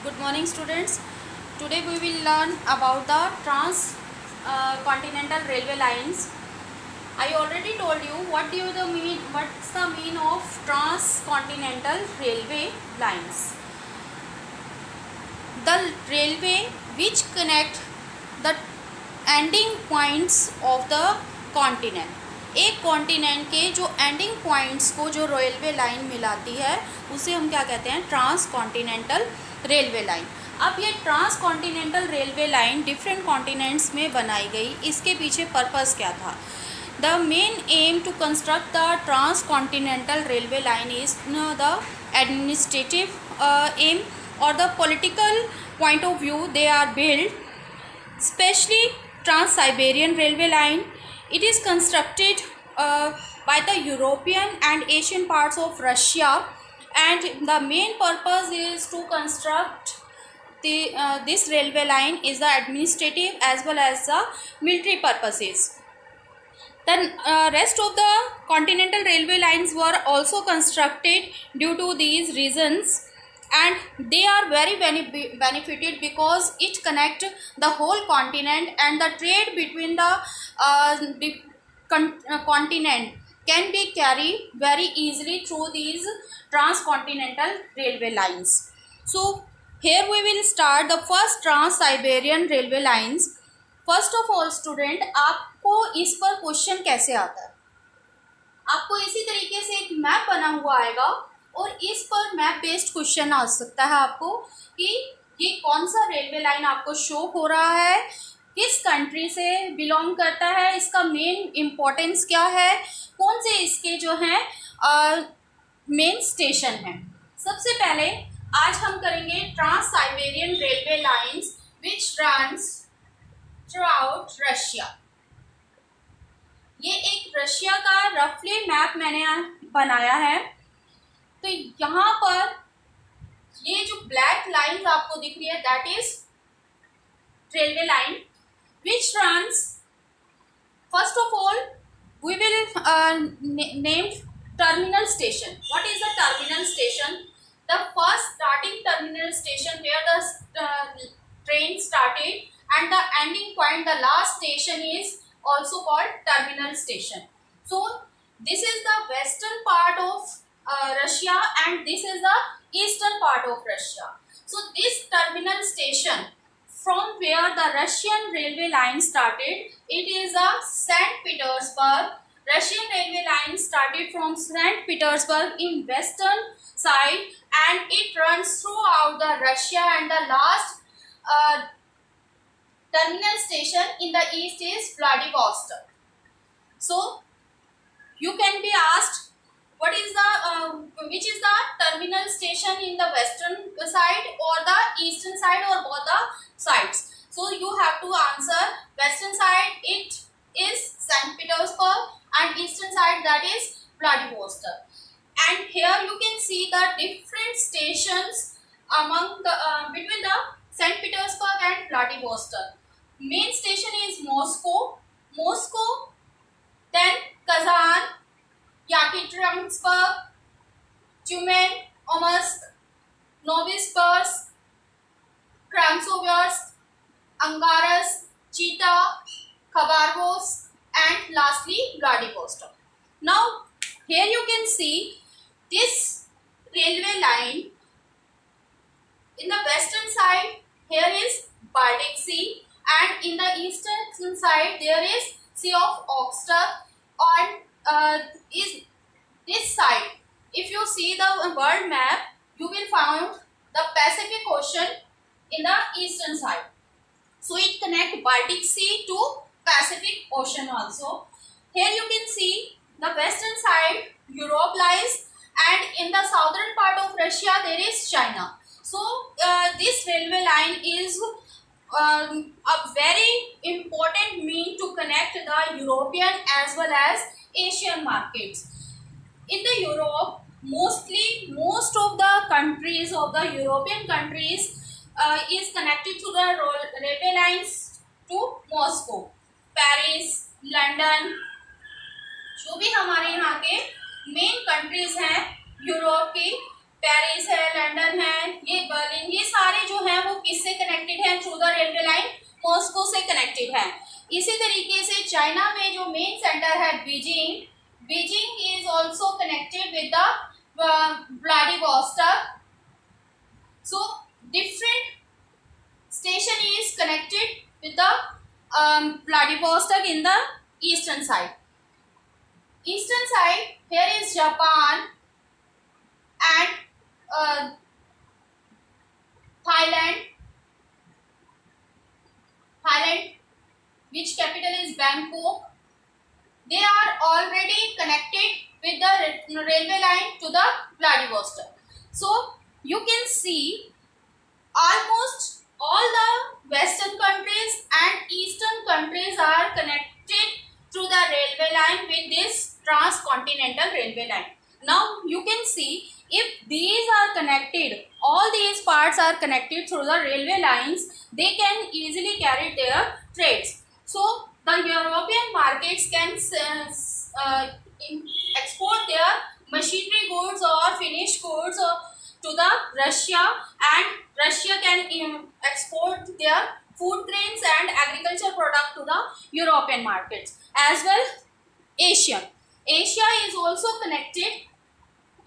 Good morning, students. Today we will learn about the trans-continental railway lines. I already told you what's the mean of transcontinental railway lines. The railway which connect the ending points of the continent. एक continent के जो ending points को जो railway line मिलाती है उसे हम क्या कहते हैं, ट्रांस कॉन्टिनेंटल रेलवे लाइन। अब ये transcontinental railway line different continents में बनाई गई, इसके पीछे पर्पस क्या था? The main aim to construct the transcontinental railway line is the administrative aim or the political point of view. They are built, especially Trans-Siberian Railway Line. It is constructed by the European and Asian parts of Russia, and the main purpose is to construct this railway line is the administrative as well as the military purposes. The rest of the continental railway lines were also constructed due to these reasons, and they are very benefited because it connect the whole continent, and the trade between the continent can be carried very easily through these transcontinental railway lines. So here we will start the first Trans-Siberian railway lines. First of all student, आपको इस पर question कैसे आता है? आपको इसी तरीके से एक मैप बना हुआ आएगा और इस पर मैप बेस्ड क्वेश्चन आ सकता है आपको कि ये कौन सा रेलवे लाइन आपको शो हो रहा है, किस कंट्री से बिलोंग करता है, इसका मेन इम्पोर्टेंस क्या है, कौन से इसके जो हैं मेन स्टेशन हैं। सबसे पहले आज हम करेंगे trans Siberian railway lines which runs throughout Russia. ये एक रशिया का रफली मैप मैंने बनाया है। तो यहाँ पर ये जो ब्लैक लाइन आपको दिख रही है that is railway line which runs, first of all we will name terminal station. What is the terminal station? The first starting terminal station where the train started and the ending point, the last station is also called terminal station. So this is the western part of Russia and this is the eastern part of Russia. So this terminal station from where the Russian railway line started, it is a St. Petersburg. Russian railway line started from St. Petersburg in western side and it runs throughout the Russia, and the last terminal station in the east is Vladivostok. So you can be asked what is the which is the terminal station in the western side or the eastern side or both the sides. So you have to answer western side it is St. Petersburg and eastern side that is Vladivostok. And here you can see the different stations among the between the St. Petersburg and Vladivostok. Main station is Moscow, then Kazan, Yekaterinburg, Tyumen, Omsk, Novosibirsk, Krasnoyarsk, Angarsk, Chita, Khabarovsk, and lastly Vladivostok. Now here you can see this railway line. In the western side here is Baltic Sea, and in the eastern side there is Sea of Okhotsk. On is this side, if you see the world map, you will find the Pacific Ocean in the eastern side. So it connects Baltic Sea to Pacific Ocean also. Here you can see the western side Europe lies, and in the southern part of Russia there is China. So this railway line is a very important mean to connect the European as well as Asian markets. In the Europe, most of the countries of the European countries is connected to the railway lines to Moscow, Paris, London. जो भी हमारे यहाँ के main countries हैं Europe की, Paris है, London है, ये बर्लिन, ये सारे जो कनेक्टेड हैं। इसी तरीके से चाइना में जो मेन सेंटर है Beijing, Beijing is also connected with the Vladivostok. So different station is connected with the Vladivostok in the eastern side. Eastern side, here is Japan and Thailand. Thailand, which capital is Bangkok. They are already connected with the railway line to the Vladivostok. So you can see almost all the western countries and eastern countries are connected through the railway line with this transcontinental railway line. Now you can see if these are connected, all these parts are connected through the railway lines, they can easily carry their trades. So the European markets can export their machinery goods or finished goods to the Russia, and Russia can export their food grains and agriculture product to the European markets. As well, Asia is also connected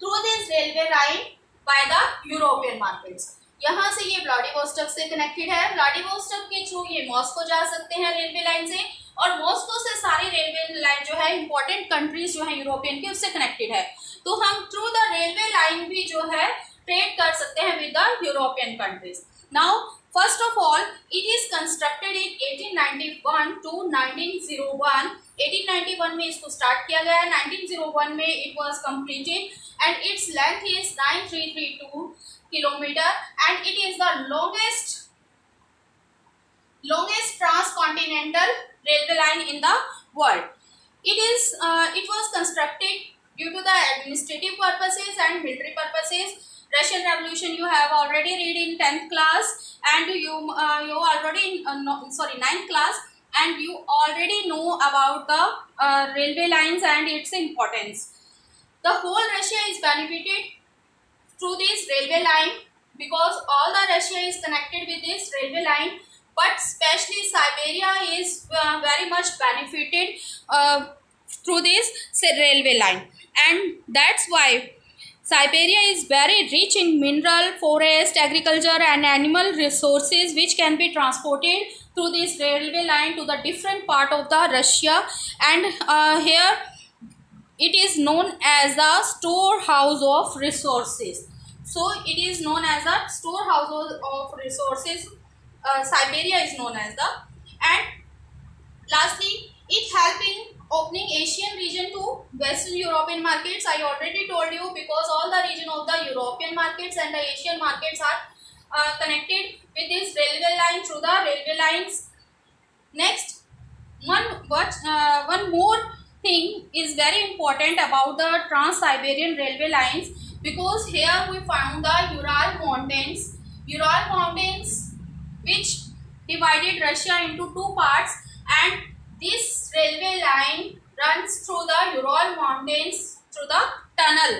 through this railway line by the European markets. यहाँ से ये Vladivostok से connected है, Vladivostok के through ये Moscow जा सकते हैं रेलवे लाइन से, और मॉस्को से सारी रेलवे लाइन जो है इंपॉर्टेंट कंट्रीज जो है यूरोपियन की उससे कनेक्टेड है। तो हम थ्रू द रेलवे लाइन भी जो है ट्रेड कर सकते हैं with the European countries. Now first of all it is constructed in 1891 to 1901। 1891 में इसको स्टार्ट किया गया है, 1901 में it was completed and its length is 9332 kilometre and it is the longest transcontinental railway line in the world. It was constructed due to the administrative purposes and military purposes. Russian Revolution you have already read in 10th class, and you already in 9th class, and you already know about the railway lines and its importance. The whole Russia is benefited through this railway line because all the Russia is connected with this railway line, but especially Siberia is very much benefited through this railway line, and that's why Siberia is very rich in mineral, forest, agriculture and animal resources which can be transported through this railway line to the different part of the Russia, and here it is known as the storehouse of resources. So it is known as a storehouse of resources. Siberia is known as the, and lastly it helped in opening Asian region to Western European markets. I already told you, because all the region of the European markets and the Asian markets are connected with this railway line through the railway lines. Next, one more thing is very important about the Trans-Siberian railway lines, because here we found the Ural Mountains which divided Russia into two parts, and this railway line runs through the Ural Mountains through the tunnel.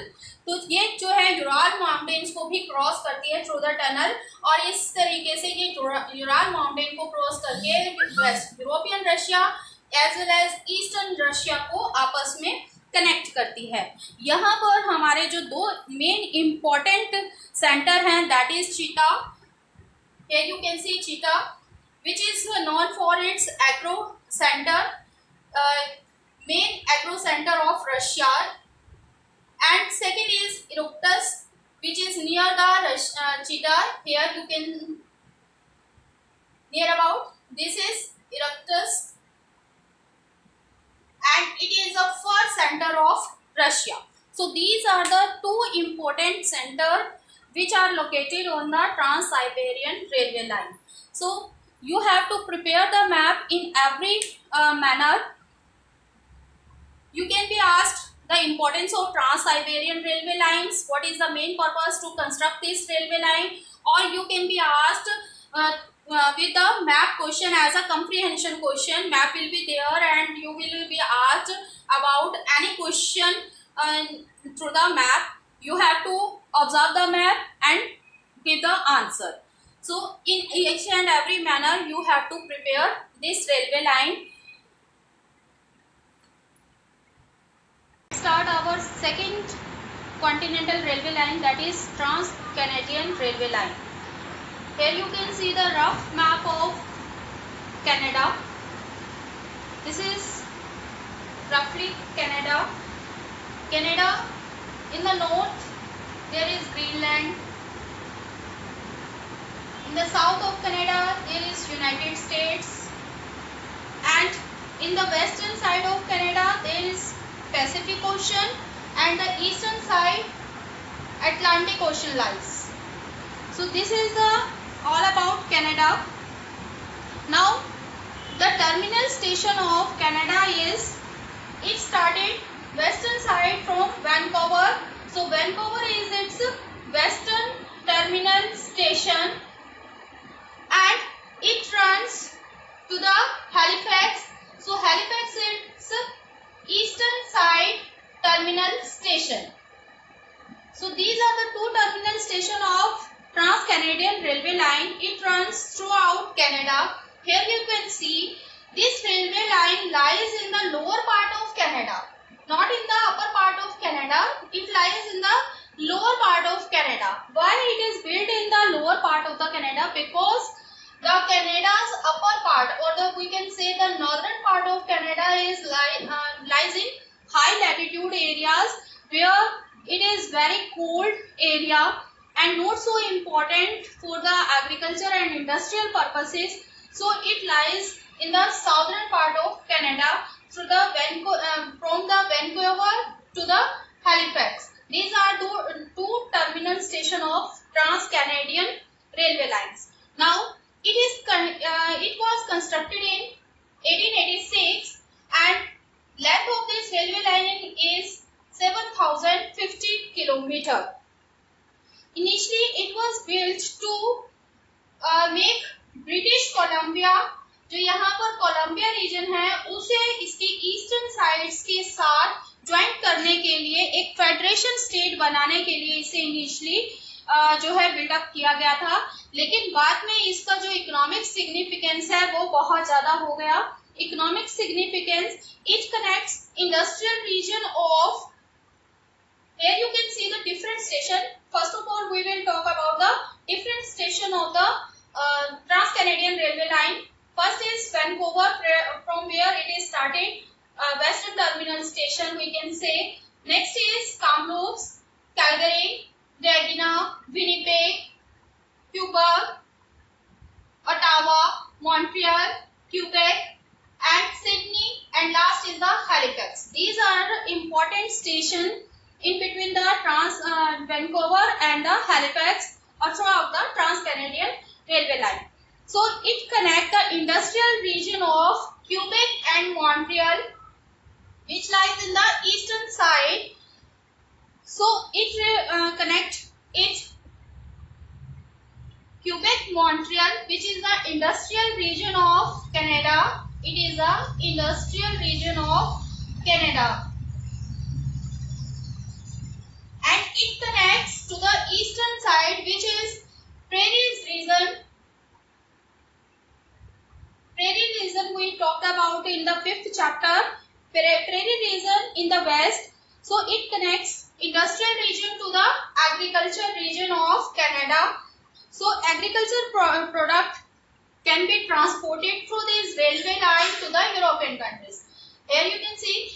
तो ये जो है Ural mountains को भी cross करती है through the tunnel, और इस तरीके से ये यूराल माउंटेन को क्रॉस करके European Russia as well as eastern Russia को आपस में कनेक्ट करती है। यहाँ पर हमारे जो दो मेन इम्पोर्टेंट सेंटर हैं, दैट इज चीता, here you can see Chita, which is known for its agro center, main agro center of Russia, and second is Irkutsk, which is near the Chita. Here you can near about, this is Irkutsk, and it is a fur center of Russia. So these are the two important centers which are located on the Trans-Siberian railway line. So you have to prepare the map in every manner. You can be asked the importance of Trans-Siberian railway lines, what is the main purpose to construct this railway line, or you can be asked with the map question as a comprehension question. Map will be there and you will be asked about any question through the map. You have to observe the map and give the answer. So in each and every manner you have to prepare this railway line. Start our second continental railway line, that is Trans-Canadian Railway Line. Here you can see the rough map of Canada. This is roughly Canada. Canada, in the north there is Greenland. In the south of Canada there is United States, and in the western side of Canada there is Pacific Ocean, and the eastern side Atlantic Ocean lies. So this is all about Canada. Now the terminal station of Canada is, it started western side from Vancouver. So Vancouver is its western terminal station, and it runs to the Halifax. So Halifax is its eastern side terminal station. So these are the two terminal stations of Trans-Canadian Railway Line. It runs throughout Canada. Here you can see this railway line lies in the lower part of Canada, not in the upper part of Canada. It lies in the lower part of Canada. Why it is built in the lower part of the Canada? Because the Canada's upper part, or we can say the northern part of Canada is lies in high latitude areas where it is very cold area and not so important for the agriculture and industrial purposes. So it lies in the southern part of Canada through the from the Vancouver to the Halifax. These are two terminal stations of Trans-Canadian Railway Lines. Now it was constructed in 1886, and length of this railway line is 7,050 km. Initially it was built to make British Columbia, जो यहाँ पर Colombia reason है, उसे इसके eastern sides के साथ join करने के लिए एक फेडरेशन स्टेट बनाने के लिए इसे इनिशियली जो है बिल्डअप किया गया था. लेकिन बाद में इसका जो इकोनॉमिक सिग्निफिकेंस है वो बहुत ज्यादा हो गया. Economic significance, it connects industrial region of, here you can see the different station. First of all we will talk about the different station of the Trans-Canadian Railway Line. First is Vancouver, from where it is started, western terminal station we can say. Next is Kamloops, Calgary, Regina, Winnipeg, Quebec, Ottawa, Montreal, Quebec, and Sydney, and last is the Halifax. These are important stations in between the Vancouver and the Halifax, or throughout the Trans-Canadian Railway Line. So it connects the industrial region of Quebec and Montreal, which lies in the eastern side. So it connects it Quebec, Montreal, which is the industrial region of Canada. It is the industrial region of Canada. And it connects to the eastern side, which is Prairies region. Prairie region we talked about in the 5th chapter. Prairie region in the west. So it connects industrial region to the agriculture region of Canada. So agriculture product can be transported through this railway line to the European countries. Here you can see,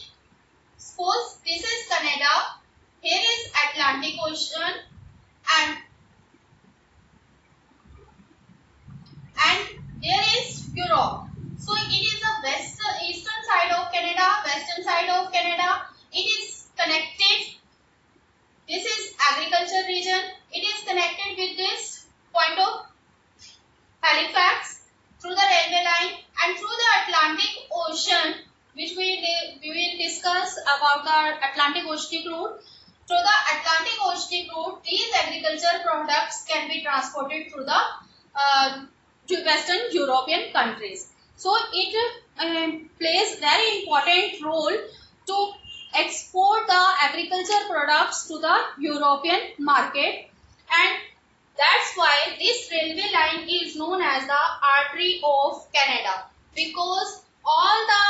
suppose this is Canada. Here is Atlantic Ocean, and there is Europe. So it is the eastern side of Canada, western side of Canada. It is connected. This is agriculture region. It is connected with this point of Halifax through the railway line, and through the Atlantic Ocean, which we will discuss about the Atlantic Oceanic route. Through the Atlantic Oceanic route, these agriculture products can be transported through the to Western European countries. So it plays very important role to export the agriculture products to the European market, and that's why this railway line line is known as the artery of Canada because all the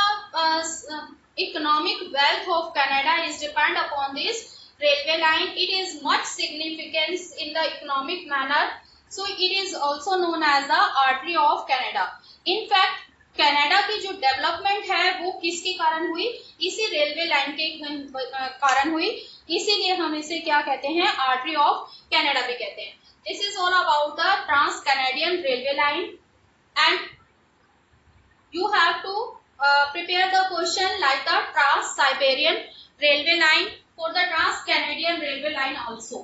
economic wealth of Canada is depend upon this railway line. It is much significance in the economic manner, so it is also known as the artery of Canada. In fact, Canada की जो development है वो किसके कारण हुई, इसी railway line के कारण हुई, इसीलिए हम इसे क्या कहते हैं, आर्टरी ऑफ कनाडा भी कहते हैं. This is all about the trans Canadian railway line and you have to prepare the question like the Trans Siberian railway line for the Trans Canadian railway line also.